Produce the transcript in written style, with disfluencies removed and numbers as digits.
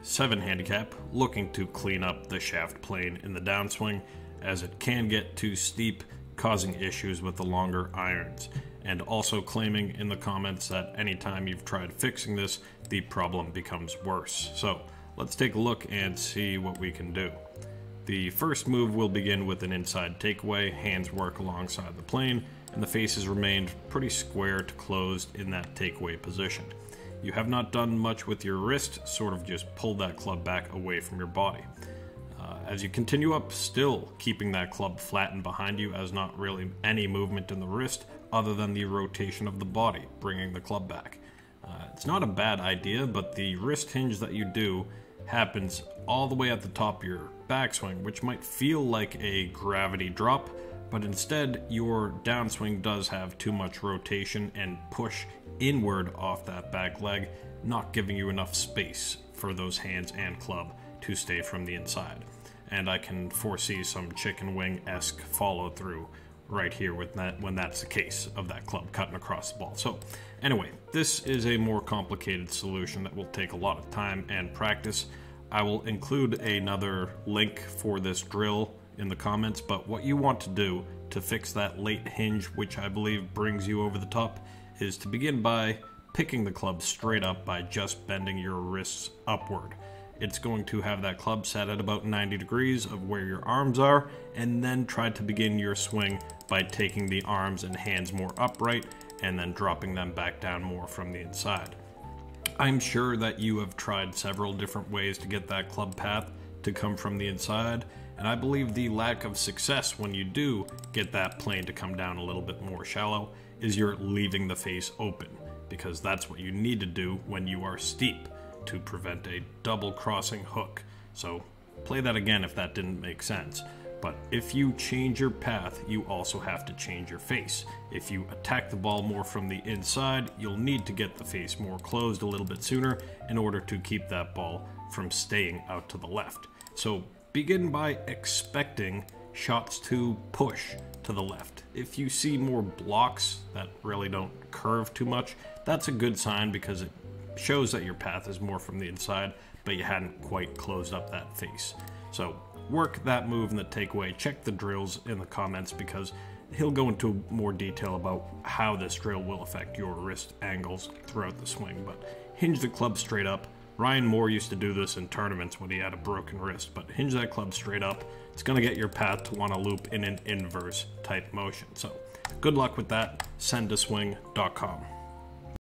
7 handicap, looking to clean up the shaft plane in the downswing, as it can get too steep, causing issues with the longer irons, and also claiming in the comments that anytime you've tried fixing this, the problem becomes worse. So let's take a look and see what we can do. The first move will begin with an inside takeaway. Hands work alongside the plane, and the face has remained pretty square to closed in that takeaway position. You have not done much with your wrist, sort of just pulled that club back away from your body. As you continue up, still keeping that club flattened behind you, as not really any movement in the wrist other than the rotation of the body, bringing the club back. It's not a bad idea, but the wrist hinge that you do happens all the way at the top of your backswing, which might feel like a gravity drop, but instead your downswing does have too much rotation and push inward off that back leg, not giving you enough space for those hands and club to stay from the inside. And I can foresee some chicken wing-esque follow through right here with that when that's the case of that club cutting across the ball. So anyway, this is a more complicated solution that will take a lot of time and practice. I will include another link for this drill in the comments, but what you want to do to fix that late hinge, which I believe brings you over the top, is to begin by picking the club straight up by just bending your wrists upward. It's going to have that club set at about 90 degrees of where your arms are, and then try to begin your swing by taking the arms and hands more upright and then dropping them back down more from the inside. I'm sure that you have tried several different ways to get that club path to come from the inside, and I believe the lack of success when you do get that plane to come down a little bit more shallow is you're leaving the face open, because that's what you need to do when you are steep to prevent a double crossing hook. So play that again if that didn't make sense. But if you change your path, you also have to change your face. If you attack the ball more from the inside, you'll need to get the face more closed a little bit sooner in order to keep that ball from staying out to the left. So begin by expecting shots to push to the left. If you see more blocks that really don't curve too much, that's a good sign, because it shows that your path is more from the inside, but you hadn't quite closed up that face. So work that move in the takeaway. Check the drills in the comments, because he'll go into more detail about how this drill will affect your wrist angles throughout the swing. But hinge the club straight up. Ryan Moore used to do this in tournaments when he had a broken wrist, but hinge that club straight up. It's going to get your path to want to loop in an inverse type motion. So good luck with that. Sendaswing.com.